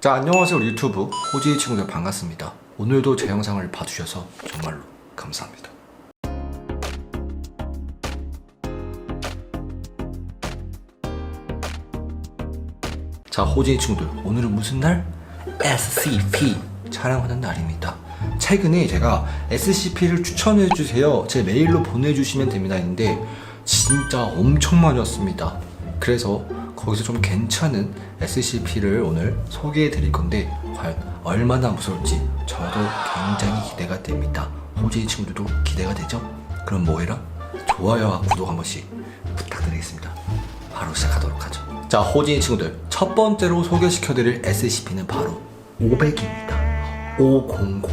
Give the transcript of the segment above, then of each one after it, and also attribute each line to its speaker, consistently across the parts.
Speaker 1: 자, 안녕하세요. 우리 유튜브 호지의 친구들 반갑습니다. 오늘도 제 영상을 봐주셔서 정말로 감사합니다. 자, 호지의 친구들, 오늘은 무슨 날? SCP 촬영하는 날입니다. 최근에 제가 SCP를 추천해주세요, 제 메일로 보내주시면 됩니다 했는데 진짜 엄청 많이 왔습니다. 그래서 거기서 좀 괜찮은 SCP를 오늘 소개해 드릴 건데 과연 얼마나 무서울지 저도 굉장히 기대가 됩니다. 호지의 친구들도 기대가 되죠? 그럼 뭐해라? 좋아요와 구독 한 번씩 부탁드리겠습니다. 바로 시작하도록 하죠. 자, 호지의 친구들, 첫 번째로 소개시켜드릴 SCP는 바로 500입니다. 500.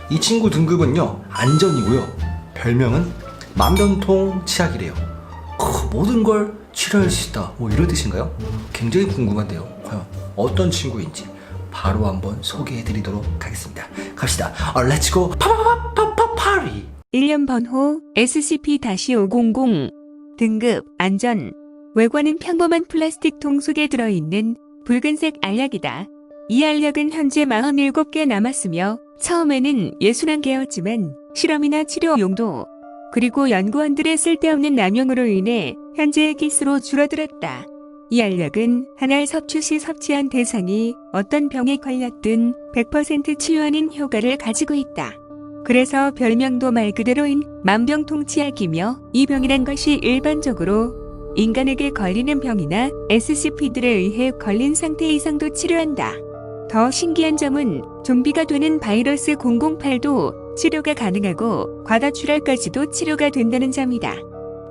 Speaker 1: 이 친구 등급은요, 안전이고요. 별명은 만병통 치약이래요. 모든 걸 치료할 수 있다, 뭐 이런 뜻인가요? 굉장히 궁금한데요. 과연 어떤 친구인지 바로 한번 소개해드리도록 하겠습니다. 갑시다. 렛츠고 파리.
Speaker 2: 1년 번호 SCP-500. 등급 안전. 외관은 평범한 플라스틱 통 속에 들어있는 붉은색 알약이다. 이 알약은 현재 47개 남았으며 처음에는 61개였지만 실험이나 치료 용도 그리고 연구원들의 쓸데없는 남용으로 인해 현재의 기수로 줄어들었다. 이 알약은 한 알 섭취 시 섭취한 대상이 어떤 병에 걸렸든 100% 치유하는 효과를 가지고 있다. 그래서 별명도 말 그대로인 만병통치약이며 이 병이란 것이 일반적으로 인간에게 걸리는 병이나 SCP들에 의해 걸린 상태 이상도 치료한다. 더 신기한 점은 좀비가 되는 바이러스 008도 치료가 가능하고 과다출혈까지도 치료가 된다는 점이다.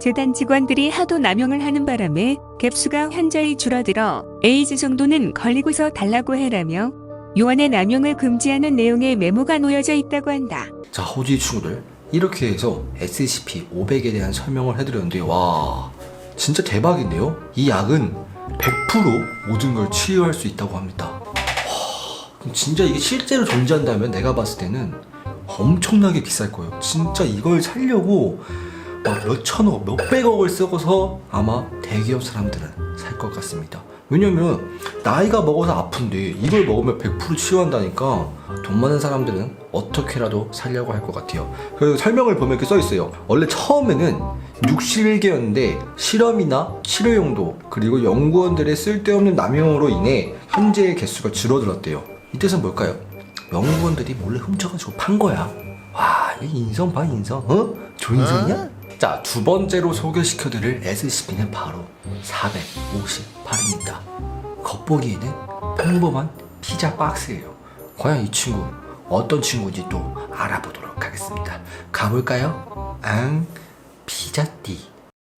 Speaker 2: 재단 직원들이 하도 남용을 하는 바람에 갭수가 현저히 줄어들어 에이즈 정도는 걸리고서 달라고 해라며 요원의 남용을 금지하는 내용의 메모가 놓여져 있다고 한다.
Speaker 1: 자, 호지 친구들, 이렇게 해서 SCP-500에 대한 설명을 해드렸는데 와, 진짜 대박인데요? 이 약은 100% 모든 걸 치유할 수 있다고 합니다. 진짜 이게 실제로 존재한다면 내가 봤을 때는 엄청나게 비쌀 거예요. 진짜 이걸 살려고 몇 천억, 몇 백억을 쓰고서 아마 대기업 사람들은 살 것 같습니다. 왜냐면 나이가 먹어서 아픈데 이걸 먹으면 100% 치유한다니까 돈 많은 사람들은 어떻게라도 살려고 할 것 같아요. 그리고 설명을 보면 이렇게 써있어요. 원래 처음에는 61개였는데 실험이나 치료용도 그리고 연구원들의 쓸데없는 남용으로 인해 현재의 개수가 줄어들었대요. 이 뜻은 뭘까요? 연구원들이 몰래 훔쳐가지고 판 거야. 와, 이 인성 봐, 인성. 조인성이야? 자, 두 번째로 소개시켜드릴 SCP는 바로 458입니다. 겉보기에는 평범한 피자 박스예요. 과연 이 친구 어떤 친구인지 또 알아보도록 하겠습니다. 가볼까요? 피자띠.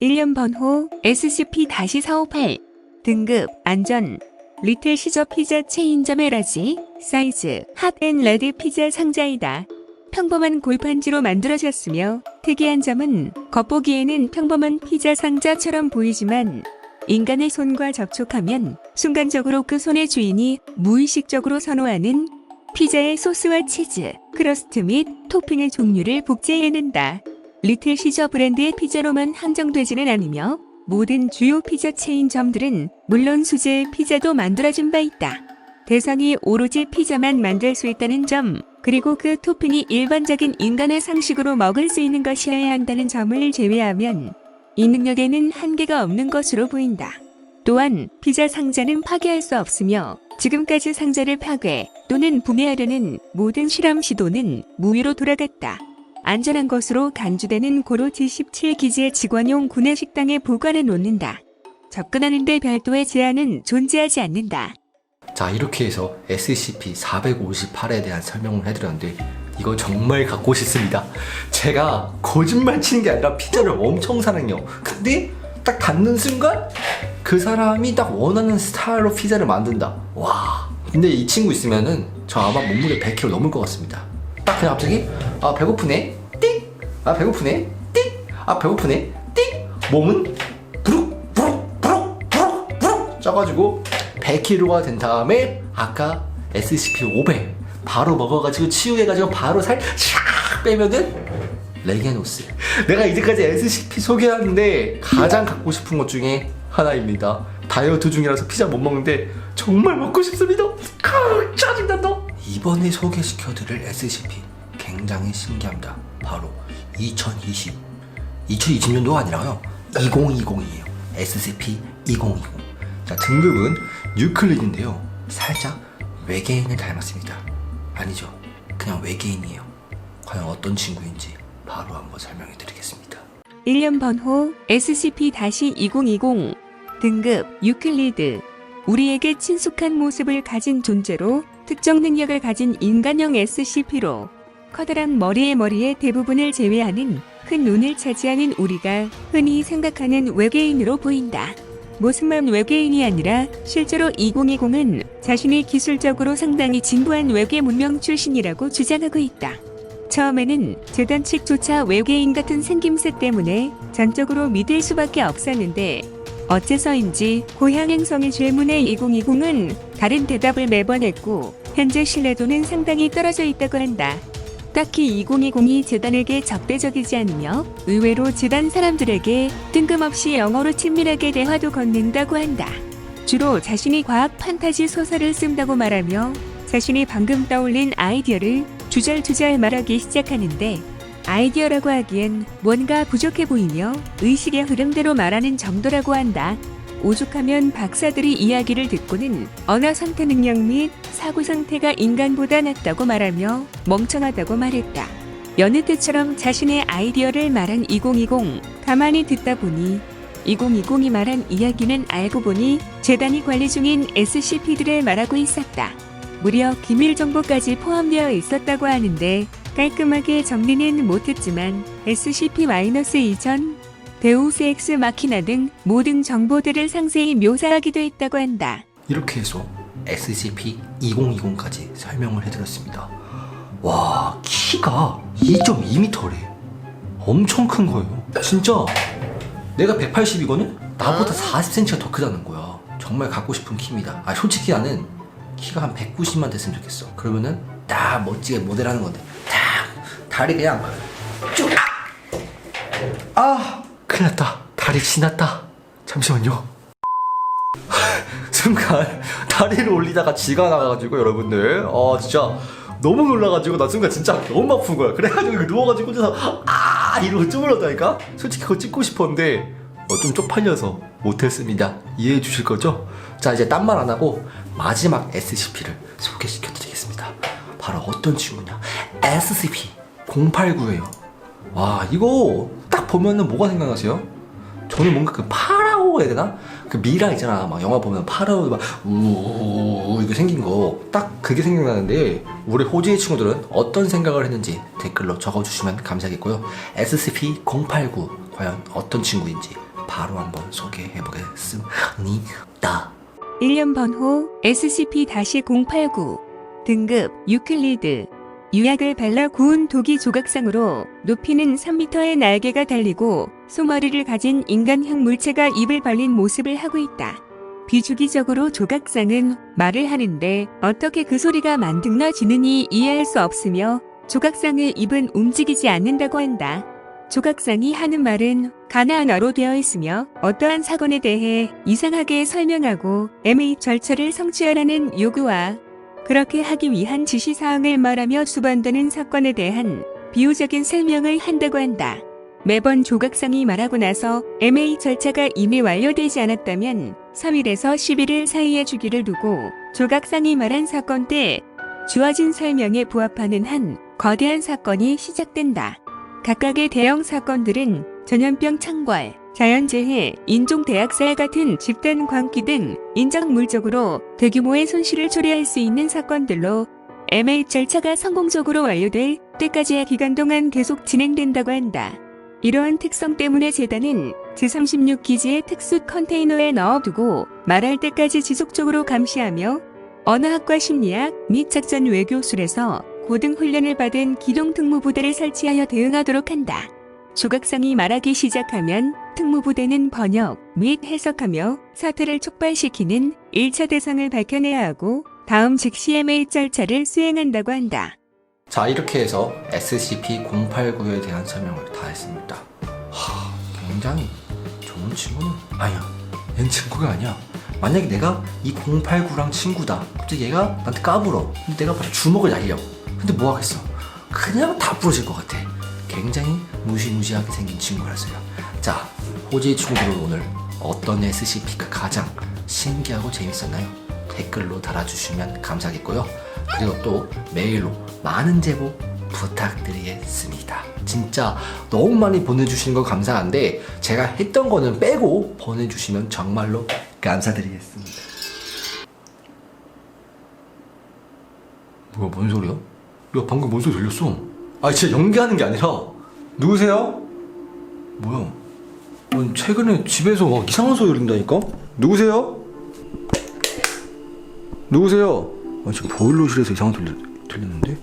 Speaker 2: 1년 번호 SCP-458. 등급 안전. 리틀 시저 피자 체인점의 라지 사이즈 핫앤레드 피자 상자이다. 평범한 골판지로 만들어졌으며 특이한 점은 겉보기에는 평범한 피자 상자처럼 보이지만 인간의 손과 접촉하면 순간적으로 그 손의 주인이 무의식적으로 선호하는 피자의 소스와 치즈, 크러스트 및 토핑의 종류를 복제해낸다. 리틀 시저 브랜드의 피자로만 한정되지는 않으며 모든 주요 피자 체인점들은 물론 수제의 피자도 만들어준 바 있다. 대상이 오로지 피자만 만들 수 있다는 점, 그리고 그 토핑이 일반적인 인간의 상식으로 먹을 수 있는 것이어야 한다는 점을 제외하면 이 능력에는 한계가 없는 것으로 보인다. 또한 피자 상자는 파괴할 수 없으며 지금까지 상자를 파괴 또는 분해하려는 모든 실험 시도는 무위로 돌아갔다. 안전한 것으로 간주되는 고로 G17기지의 직원용 구내식당에 보관해 놓는다. 접근하는 데 별도의 제한은 존재하지 않는다.
Speaker 1: 자, 이렇게 해서 SCP-458에 대한 설명을 해드렸는데 이거 정말 갖고 싶습니다. 제가 거짓말 치는 게 아니라 피자를 엄청 사랑해요. 근데 딱 닿는 순간 그 사람이 딱 원하는 스타일로 피자를 만든다. 와, 근데 이 친구 있으면은 저 아마 몸무게 100kg 넘을 것 같습니다. 딱 그냥 갑자기 배고프네 띡, 배고프네 띡, 배고프네 띡, 몸은 부룩 쪄가지고 100kg가 된 다음에 아까 SCP-500 바로 먹어가지고 치유해가지고 바로 살 샥 빼면은 레게노스. 내가 이제까지 SCP 소개하는데 가장 갖고 싶은 것 중에 하나입니다. 다이어트 중이라서 피자 못 먹는데 정말 먹고 싶습니다. 이번에 소개시켜드릴 SCP 굉장히 신기합니다. 바로 2020년도가 아니라요 2020이에요. SCP-2020. 자, 등급은 유클리드인데요. 살짝 외계인을 닮았습니다. 아니죠, 그냥 외계인이에요. 과연 어떤 친구인지 바로 한번 설명해 드리겠습니다.
Speaker 2: 1년 번호 SCP-2020 등급 유클리드. 우리에게 친숙한 모습을 가진 존재로 특정 능력을 가진 인간형 SCP로 커다란 머리의 대부분을 제외하는 큰 눈을 차지하는 우리가 흔히 생각하는 외계인으로 보인다. 모습만 외계인이 아니라 실제로 2020은 자신이 기술적으로 상당히 진부한 외계 문명 출신이라고 주장하고 있다. 처음에는 재단 측조차 외계인 같은 생김새 때문에 전적으로 믿을 수밖에 없었는데 어째서인지 고향 행성의 질문에 2020은 다른 대답을 매번 했고 현재 신뢰도는 상당히 떨어져 있다고 한다. 딱히 2020이 재단에게 적대적이지 않으며 의외로 재단 사람들에게 뜬금없이 영어로 친밀하게 대화도 건넨다고 한다. 주로 자신이 과학 판타지 소설을 쓴다고 말하며 자신이 방금 떠올린 아이디어를 주절주절 말하기 시작하는데 아이디어라고 하기엔 뭔가 부족해 보이며 의식의 흐름대로 말하는 정도라고 한다. 오죽하면 박사들이 이야기를 듣고는 언어 상태 능력 및 사고 상태가 인간보다 낫다고 말하며 멍청하다고 말했다. 여느 때처럼 자신의 아이디어를 말한 2020. 가만히 듣다 보니 2020이 말한 이야기는 알고 보니 재단이 관리 중인 SCP들을 말하고 있었다. 무려 기밀 정보까지 포함되어 있었다고 하는데 깔끔하게 정리는 못했지만 SCP-이전, 데우스 엑스 마키나 등 모든 정보들을 상세히 묘사하기도 했다고 한다.
Speaker 1: 이렇게 해서 SCP-2020까지 설명을 해드렸습니다. 와, 키가 2.2m래. 엄청 큰 거예요. 진짜 내가 180이거든? 나보다 40cm가 더 크다는 거야. 정말 갖고 싶은 키입니다. 솔직히 나는 키가 한 190만 됐으면 좋겠어. 그러면은 딱 멋지게 모델하는 건데 딱 다리 그냥 쭉 큰일 났다. 다리 지났다. 잠시만요. 순간 다리를 올리다가 쥐가 나가가지고 여러분들 진짜 너무 놀라가지고 나 순간 진짜 너무 아픈 거야. 그래가지고 누워가지고 혼자서 이러고 쭈물렀다니까. 솔직히 그거 찍고 싶었는데 좀 쪽팔려서 못했습니다. 이해해 주실 거죠? 자, 이제 딴 말 안 하고 마지막 SCP를 소개시켜 드리겠습니다. 바로 어떤 친구냐, SCP-089예요. 와, 이거 딱 보면은 뭐가 생각나세요? 저는 뭔가 그 파라오 해야 되나? 그 미라 있잖아. 막 영화 보면 파라오 막 우우우 이거 생긴 거 딱 그게 생각나는데 우리 호주의 친구들은 어떤 생각을 했는지 댓글로 적어주시면 감사하겠고요. SCP-089 과연 어떤 친구인지 바로 한번 소개해 보겠습니다.
Speaker 2: 1년 번호 SCP-089 등급 유클리드. 유약을 발라 구운 독이 조각상으로 높이는 3m의 날개가 달리고 소머리를 가진 인간형 물체가 입을 벌린 모습을 하고 있다. 비주기적으로 조각상은 말을 하는데 어떻게 그 소리가 만들어지느니 이해할 수 없으며 조각상의 입은 움직이지 않는다고 한다. 조각상이 하는 말은 가나안어로 되어 있으며 어떠한 사건에 대해 이상하게 설명하고 MA 절차를 성취하라는 요구와 그렇게 하기 위한 지시사항을 말하며 수반되는 사건에 대한 비유적인 설명을 한다고 한다. 매번 조각상이 말하고 나서 MA 절차가 이미 완료되지 않았다면 3일에서 10일 사이에 주기를 두고 조각상이 말한 사건 때 주어진 설명에 부합하는 한 거대한 사건이 시작된다. 각각의 대형 사건들은 전염병 창궐, 자연재해, 인종대학살 같은 집단 광기 등 인정물적으로 대규모의 손실을 초래할 수 있는 사건들로 MA 절차가 성공적으로 완료될 때까지의 기간 동안 계속 진행된다고 한다. 이러한 특성 때문에 재단은 제36기지의 특수 컨테이너에 넣어두고 말할 때까지 지속적으로 감시하며 언어학과 심리학 및 작전 외교술에서 고등 훈련을 받은 기동 특무부대를 설치하여 대응하도록 한다. 조각상이 말하기 시작하면 특무부대는 번역 및 해석하며 사태를 촉발시키는 1차 대상을 밝혀내야 하고 다음 즉시 MA 절차를 수행한다고 한다.
Speaker 1: 자, 이렇게 해서 SCP-089에 대한 설명을 다 했습니다. 굉장히 좋은 친구는 아니야. 얘는 친구가 아니야. 만약에 내가 이 089랑 친구다. 근데 얘가 나한테 까불어. 근데 내가 바로 주먹을 날려. 근데 뭐 하겠어? 그냥 다 부러질 것 같아. 굉장히 무시무시하게 생긴 친구라서요. 자, 호재의 친구들 오늘 어떤 SCP가 가장 신기하고 재밌었나요? 댓글로 달아주시면 감사하겠고요. 그리고 또 메일로 많은 제보 부탁드리겠습니다. 진짜 너무 많이 보내주시는 거 감사한데 제가 했던 거는 빼고 보내주시면 정말로 감사드리겠습니다. 뭐야, 뭔 소리야? 야, 방금 뭔 소리 들렸어? 아, 진짜 연기하는 게 아니라. 누구세요? 뭐야? 최근에 집에서 막 이상한 소리 들린다니까? 누구세요? 누구세요? 지금 보일러실에서 이상한 소리 들리는데?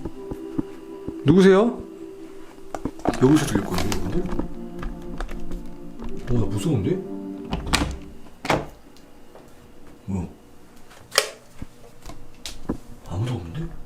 Speaker 1: 누구세요? 여기서 들릴 거예요, 여러분들? 나 무서운데? 뭐야? 아무도 없는데?